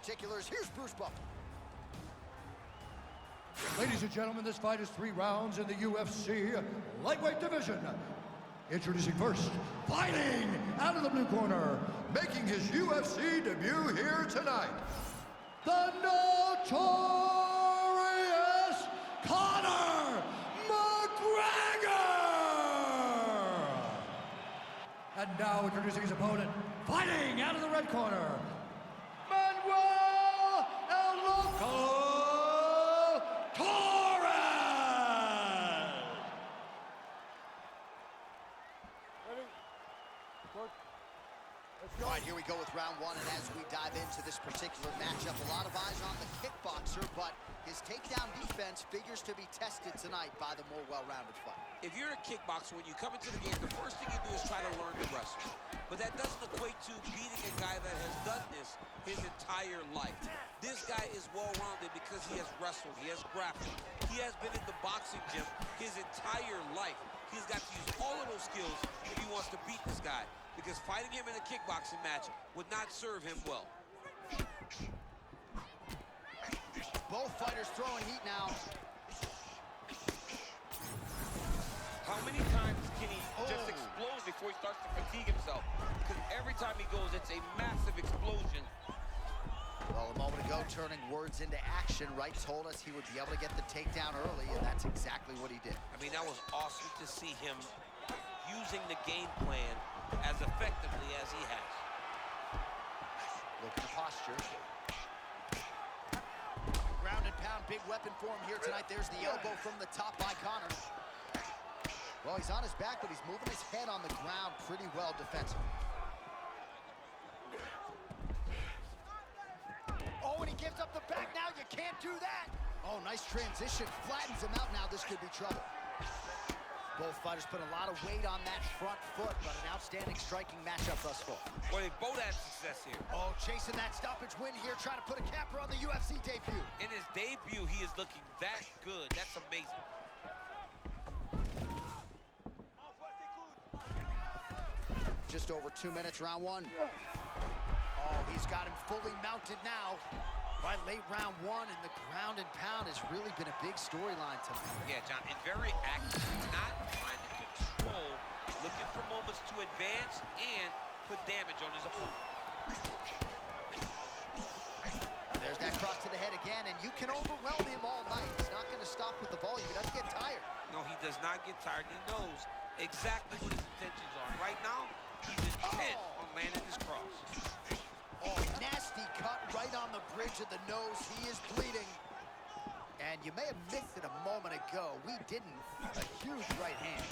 particulars, here's Bruce Buffer. Ladies and gentlemen, this fight is 3 rounds in the UFC lightweight division. Introducing first, fighting out of the blue corner, making his UFC debut here tonight, the notorious Conor McGregor! And now introducing his opponent, fighting out of the red corner, Manuel El Loco! All right, here we go with round 1, and as we dive into this particular matchup, a lot of eyes on the kickboxer, but his takedown defense figures to be tested tonight by the more well-rounded fighter. If you're a kickboxer, when you come into the game, the first thing you do is try to learn to wrestle. But that doesn't equate to beating a guy that has done this his entire life. This guy is well-rounded because he has wrestled, he has grappled, he has been in the boxing gym his entire life. He's got to use all of those skills if he wants to beat this guy, because fighting him in a kickboxing match would not serve him well. Both fighters throwing heat now. How many times can he just explode before he starts to fatigue himself? Because every time he goes, it's a massive explosion. Well, a moment ago, turning words into action, Wright told us he would be able to get the takedown early, and that's exactly what he did. I mean, that was awesome to see him using the game plan as effectively as he has. Look at the posture. Ground and pound, big weapon for him here tonight. There's the elbow from the top by Conor. Well, he's on his back, but he's moving his head on the ground pretty well defensively. Oh, and he gives up the back now. You can't do that. Oh, nice transition. Flattens him out now. This could be trouble. Both fighters put a lot of weight on that front foot, but an outstanding striking matchup thus far. Well, they both had success here. Oh, chasing that stoppage win here, trying to put a capper on the UFC debut. In his debut, he is looking that good. That's amazing. Just over 2 minutes, round 1. Oh, he's got him fully mounted now. Right, late round 1, and the ground and pound has really been a big storyline tonight. Yeah, John, and very active, not trying to control, looking for moments to advance and put damage on his opponent. There's that cross to the head again, and you can overwhelm him all night. He's not going to stop with the volume. He doesn't get tired. No, he does not get tired. He knows exactly what his intentions are. Right now, he's intent on landing his cross. Oh, nasty cut right on the bridge of the nose. He is bleeding. And you may have missed it a moment ago. We didn't. A huge right hand.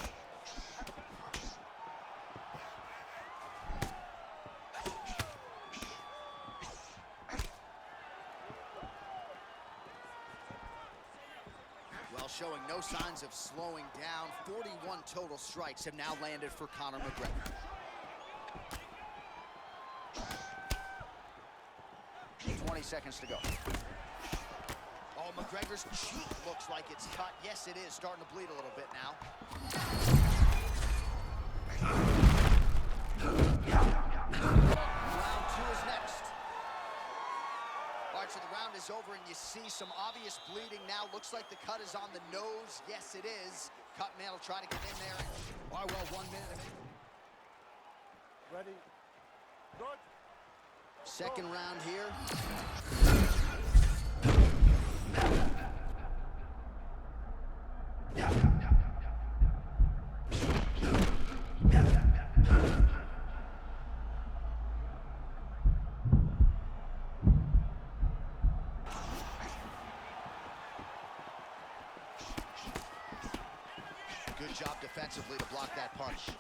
Well, showing no signs of slowing down. 41 total strikes have now landed for Conor McGregor. 20 seconds to go. Oh, McGregor's cheek looks like it's cut. Yes, it is. Starting to bleed a little bit now. Round 2 is next. All right, so the round is over, and you see some obvious bleeding now. Looks like the cut is on the nose. Yes, it is. Cut man will try to get in there. All right, well, 1 minute. Ready? Good. Second round here. Good job defensively to block that punch.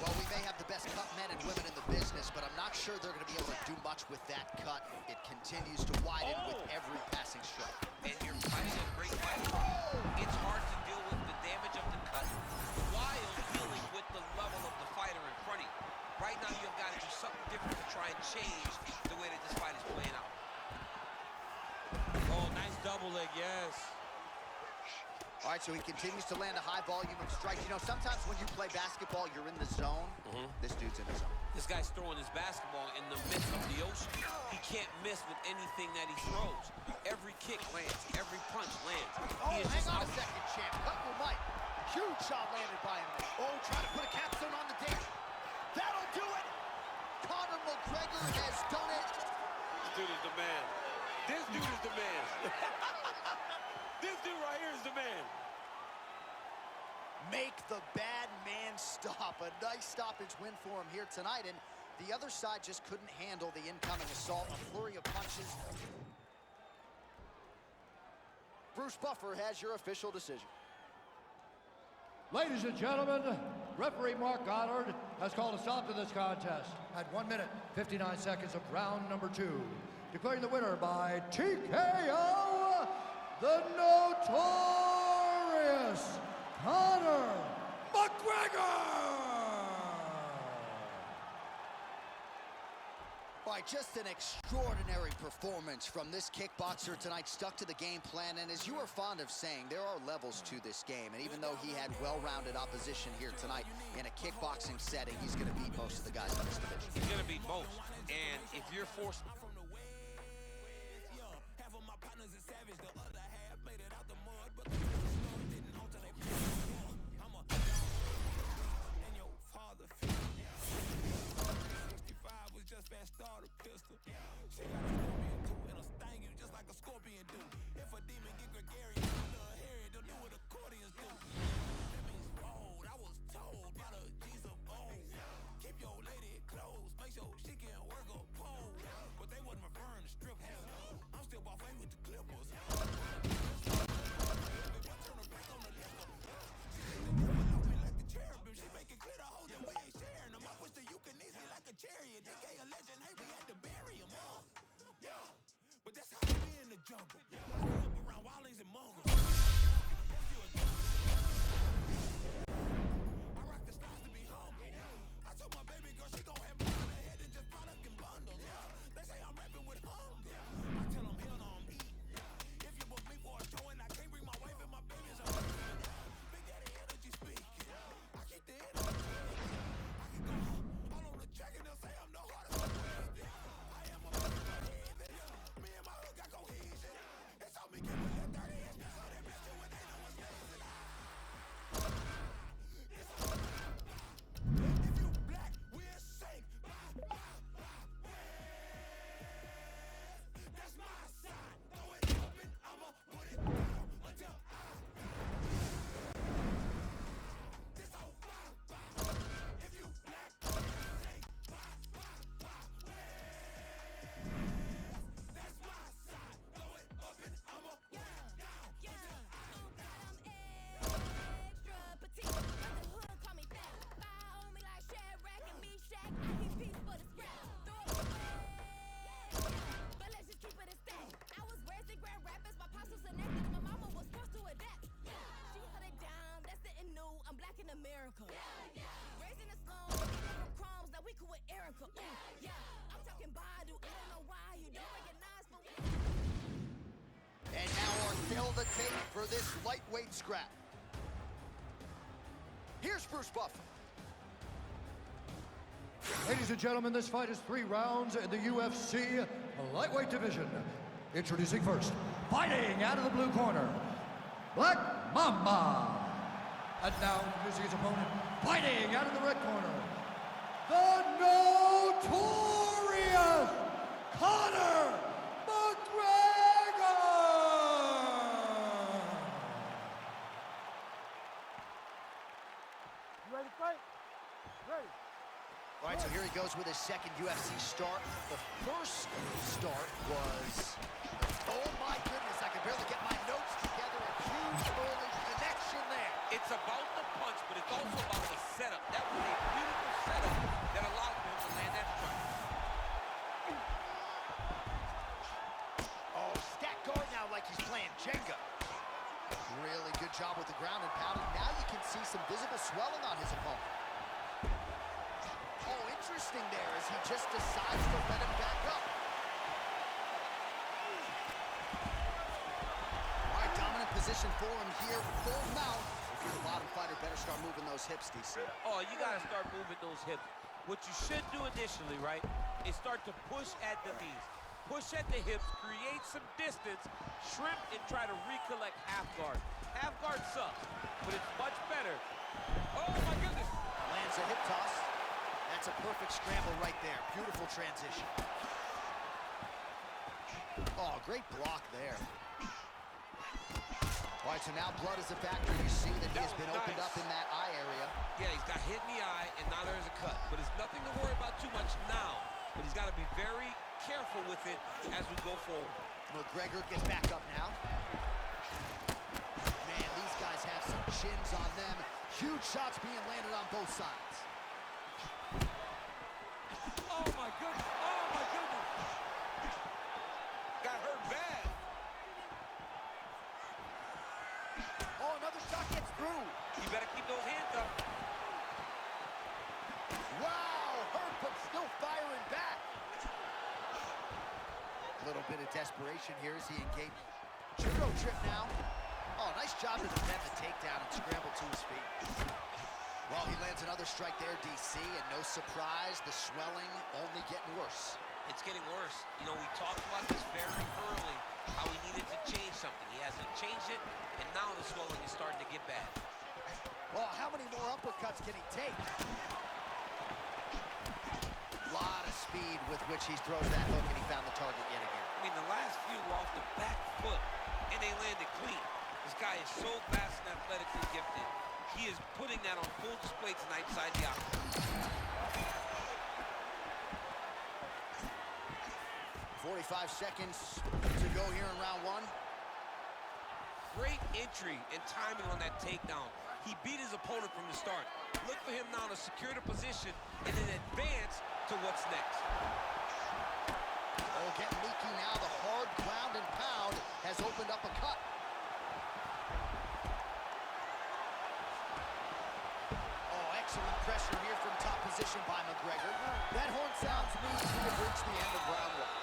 Well, we may have the best cut men and women in the business, but I'm not sure they're going to be able to do much with that cut. It continues to widen with every passing strike. And you're fighting a great fight. It's hard to deal with the damage of the cut while dealing with the level of the fighter in front of you. Right now, you've got to do something different to try and change the way that this fight is playing out. Oh, nice double leg, yes. All All right, so he continues to land a high volume of strikes. You know, sometimes when you play basketball, you're in the zone. This dude's in the zone. This guy's throwing his basketball in the midst of the ocean. He can't miss with anything that he throws. Every kick lands, every punch lands. Oh, hang on a second, champ. Cut your mic. Huge shot landed by him. Oh, trying to put a capstone on the day. That'll do it. Conor McGregor has done it. This dude is the man. This dude is the man. This dude right here is the man. Make the bad man stop. A nice stoppage win for him here tonight, and the other side just couldn't handle the incoming assault. A flurry of punches. Bruce Buffer has your official decision. Ladies and gentlemen, referee Mark Goddard has called a stop to this contest at 1 minute, 59 seconds of round number 2. Declaring the winner by TKO, the notorious Conor McGregor! All right, just an extraordinary performance from this kickboxer tonight. Stuck to the game plan, and as you are fond of saying, there are levels to this game. And even though he had well-rounded opposition here tonight in a kickboxing setting, he's going to beat most of the guys in this division. He's going to beat most. And if you're forced... Start a pistol. She got a scorpion too, and a sting you just like a scorpion do. If a demon get gregarious, little Harry, they'll do what accordions do. That means bold. I was told by the G's of old. Keep your lady close, make sure she can work a pole. But they wasn't referring to strip hell. I'm still off with the Clippers. She make it clear to hold them, we ain't sharing them. I wish that you can easy like a chariot. They gave a legend, hey, we had to bury him. Yeah, but that's how we be in the jungle. I grew up around wildlings and mongrels. I rock the stars to be humble. I told my baby girl she gon' have more on her head than just product and bundles. They say I'm rapping with hunger. I tell them hell no, I'm eating. If you book me for a show and I can't bring my wife and my babies, I'm Big Daddy energy speaking. I keep the energy. I can go all on the track and they'll say I'm the hardest. I am a me and my hood got cohesion. It's all me giving that 30 inch so they bless you when they know what's blazing. If you black, we'll sing. That's my side. Throw it up and I'ma put it down until this whole if you black, sing. That's my side. Throw it up and I'ma put it down. Oh God, I'm extra petite. But the hood call me fat. Fire on me like Shadrach and Meshach. I keep peace for the scrap. Throw it away. But let's just keep it a stack. I was raised in Grand Rapids. My pops was an actor and my mama was forced to adapt. She held it down. That's it and new. I'm black in America. Raised in the slums. From crumbs. Now we cool with Erica. I'm talking Badu. I don't know why you don't recognize, but we... And now our fill the tape for this lightweight scrap. Here's Bruce Buffer. Ladies and gentlemen, this fight is 3 rounds in the UFC lightweight division. Introducing first, fighting out of the blue corner, Black Mamba. And now introducing his opponent, fighting out of the red corner, the notorious Conor McGregor. You ready to fight? Ready. All right, so here he goes with his second UFC start. The first start was, oh my goodness, I can barely get my notes together. A huge early connection there. It's about the punch, but it's also about the setup. That was a beautiful setup that allowed him to land that punch. Oh, stack guard now like he's playing Jenga. Really good job with the ground and pounding. Now you can see some visible swelling on his opponent. Oh, interesting there as he just decides to let him back up. All right, dominant position for him here, full mount. If you're the bottom fighter, better start moving those hips, DC. Oh, you gotta start moving those hips. What you should do initially, right, is start to push at the knees. Push at the hips, create some distance, shrimp, and try to recollect half guard. Half guard sucks, but it's much better. Oh, my goodness. Lands a hip toss. That's a perfect scramble right there. Beautiful transition. Oh, great block there. All right, so now blood is a factor. You see that he has been opened up in that eye area. Yeah, he's got hit in the eye, and now there's a cut. But it's nothing to worry about too much now. But he's got to be very careful with it as we go forward. McGregor gets back up now. Man, these guys have some chins on them. Huge shots being landed on both sides. Oh, my goodness. Oh, my goodness. Got hurt bad. Oh, another shot gets through. You better keep those hands up. Wow, hurt but still firing back. A little bit of desperation here as he engaged. Judo trip now. Oh, nice job to defend the takedown and scramble to his feet. Well, he lands another strike there, DC, and no surprise, the swelling only getting worse. It's getting worse. You know, we talked about this very early, how he needed to change something. He hasn't changed it, and now the swelling is starting to get bad. Well, how many more uppercuts can he take? Lot of speed with which he throws that hook, and he found the target yet again. I mean, the last few were off the back foot, and they landed clean. This guy is so fast and athletically gifted. He is putting that on full display tonight inside the octagon. 45 seconds to go here in round one. Great entry and timing on that takedown. He beat his opponent from the start. Look for him now to secure the position and then advance to what's next. Oh, getting leaky now. The hard ground and pound has opened up a cut. Oh, excellent pressure here from top position by McGregor. That horn sounds means we have reached the end of round one.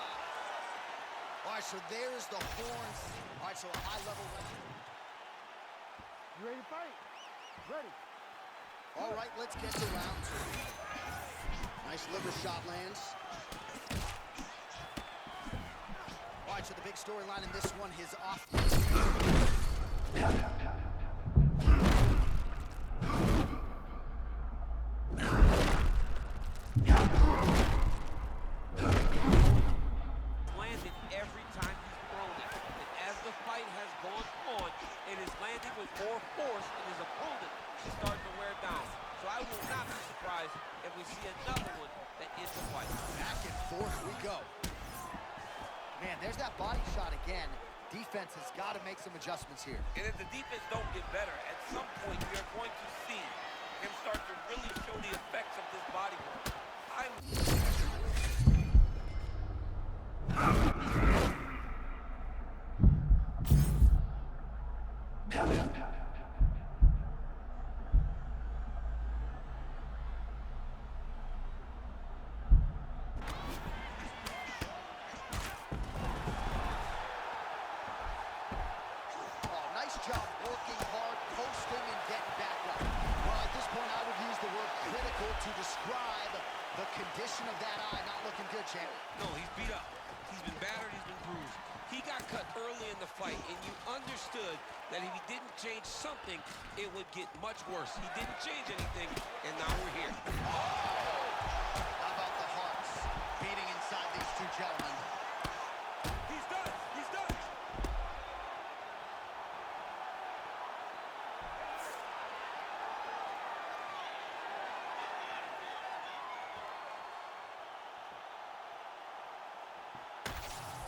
All right, so there's the horns. All right, so a high-level round. You ready to fight? Ready. All right, let's get to round two. Nice liver shot lands. All right, so the big storyline in this one is off. Landed every time he's thrown it. And as the fight has gone on, it is landing with more force, and his opponent is starting to wear down. So I will not be surprised if we see another one that ends the fight. Back and forth we go. Man, there's that body shot again. Defense has got to make some adjustments here. And if the defense don't get better, at some point we are going to see him start to really show the effects of this body work. Nice job working hard, posting, and getting back up. Well, at this point, I would use the word critical to describe the condition of that eye. Not looking good, champ. No, he's beat up. He's been battered, he's been bruised. He got cut early in the fight, and you understood that if he didn't change something, it would get much worse. He didn't change anything, and now we're here. How about the hearts beating inside these two gentlemen? He's done! He's done!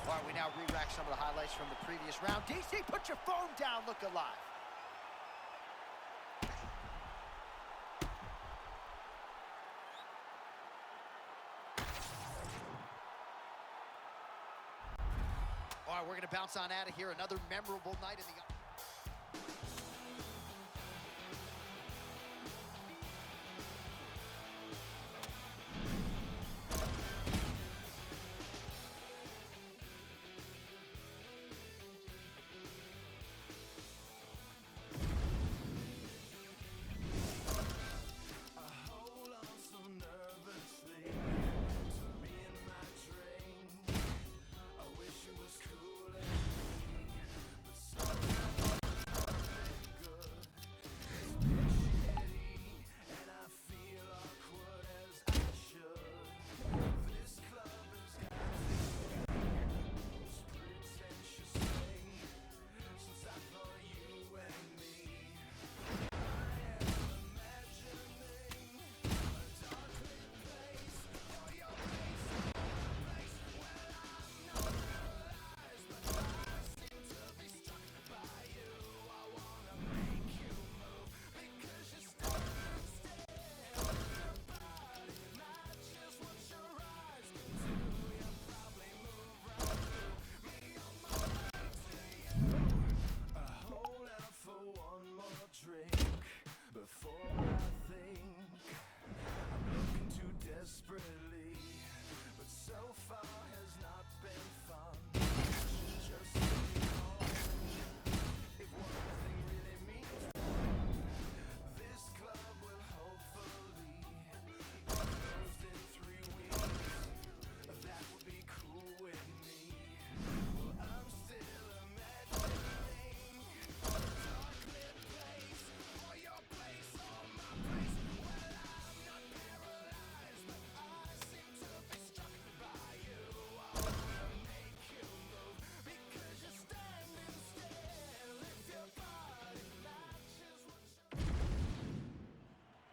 All right, we now re-rack some of the highlights from the previous round. DC, put your phone down, look alive. All right, we're going to bounce on out of here. Another memorable night in the...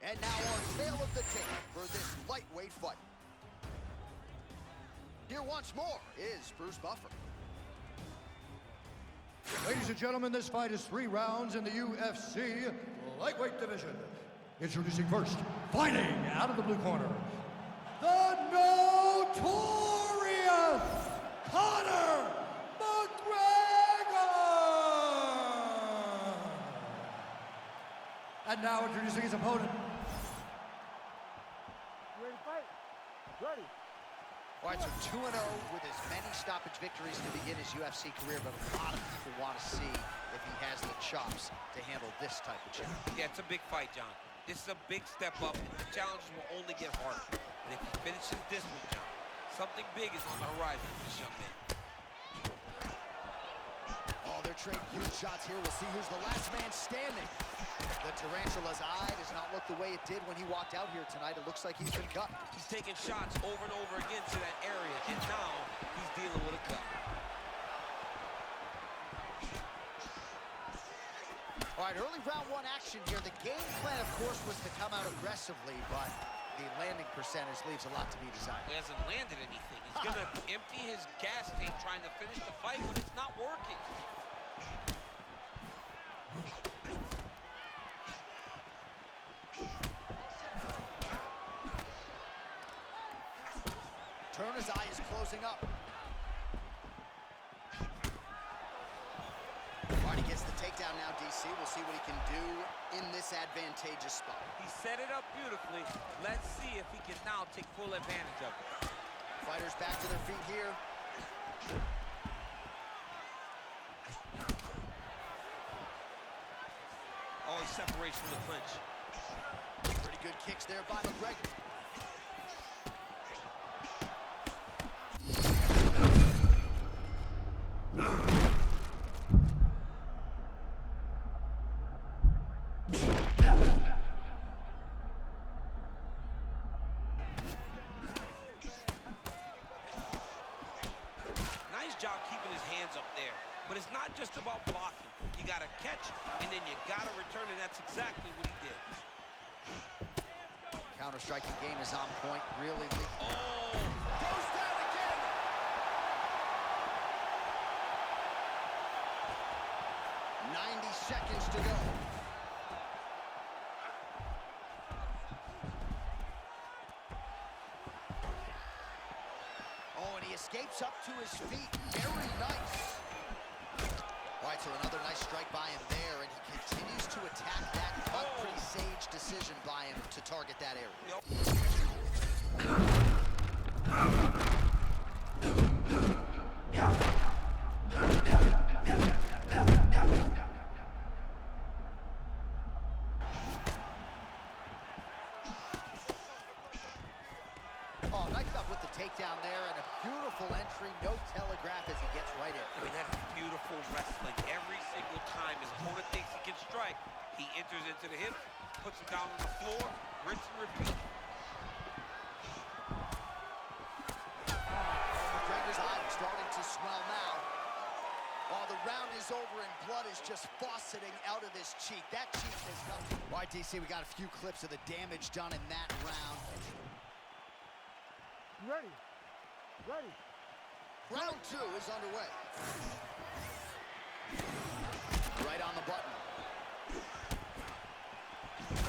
And now our tale of the tape for this lightweight fight. Here once more is Bruce Buffer. Ladies and gentlemen, this fight is 3 rounds in the UFC lightweight division. Introducing first, fighting out of the blue corner, the notorious Conor McGregor! And now introducing his opponent. You ready to fight? Ready. All right, so 2-0 with as many stoppage victories to begin his UFC career, but a lot of people want to see if he has the chops to handle this type of challenge. Yeah, it's a big fight, John. This is a big step up, and the challenges will only get harder. And if he finishes this one, John, something big is on the horizon for this young man. Oh, they're trading huge shots here. We'll see who's the last man standing. The Tarantula's eye does not look the way it did when he walked out here tonight. It looks like he's been cut. He's taking shots over and over again to that area, and now he's dealing with a cut. All right, early round 1 action here. The game plan, of course, was to come out aggressively, but the landing percentage leaves a lot to be desired. He hasn't landed anything. He's going to empty his gas tank trying to finish the fight, but it's not working. Turner's eye is closing up. All right, he gets the takedown now, DC. We'll see what he can do in this advantageous spot. He set it up beautifully. Let's see if he can now take full advantage of it. Fighters back to their feet here. Oh, he separates from the clinch. Pretty good kicks there by McGregor. Job keeping his hands up there, but it's not just about blocking. You got to catch, and then you got to return, and that's exactly what he did. Counter-striking game is on point, really. Oh! Goes down again! 90 seconds to go. Escapes up to his feet. Very nice. All right, so another nice strike by him there, and he continues to attack that cut. Pretty sage decision by him to target that area. Oh, nice up with the takedown there, and a beautiful entry, no telegraph as he gets right in. I mean, that's beautiful wrestling. Every single time his opponent thinks he can strike, he enters into the hip, puts him down on the floor, rinse and repeat. McGregor's eye starting to swell now. Oh, the round is over and blood is just fauceting out of this cheek. That cheek is nothing. All right, DC, we got a few clips of the damage done in that round. Ready. Ready. Round 2 is underway. Right on the button.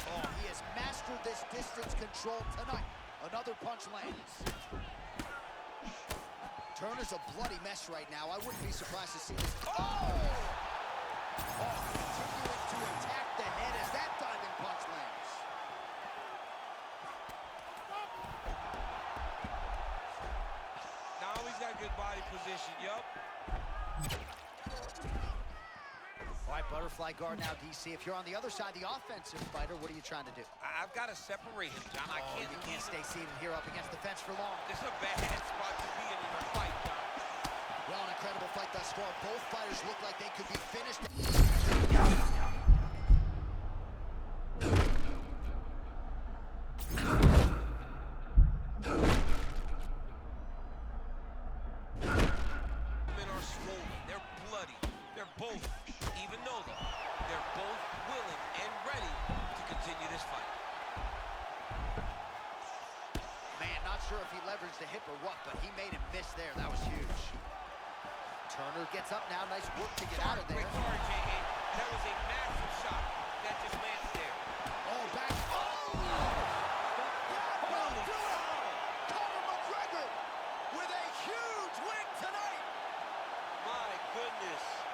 Oh, he has mastered this distance control tonight. Another punch lands. Turner's a bloody mess right now. I wouldn't be surprised to see this. Oh! Oh, continuing to attack the head as that diving punch lands. Now he's got good body position, yup. All right, butterfly guard now, DC. If you're on the other side, the offensive fighter, what are you trying to do? I've got to separate him, John. I can't. You can't stay seated here up against the fence for long. This is a bad spot to be in a fight, John. Well, an incredible fight thus far. Both fighters look like they could be finished. Men are swollen. They're bloody. They're both, even though they're both willing and ready to continue this fight. sure if he leveraged the hip or what, but he made him miss there. That was huge. Turner gets up now. Nice work to get out of there. Great guard, J.A. That was a massive shot that just landed there. Oh, back. Oh! That will do it! Conor McGregor with a huge win tonight! My goodness.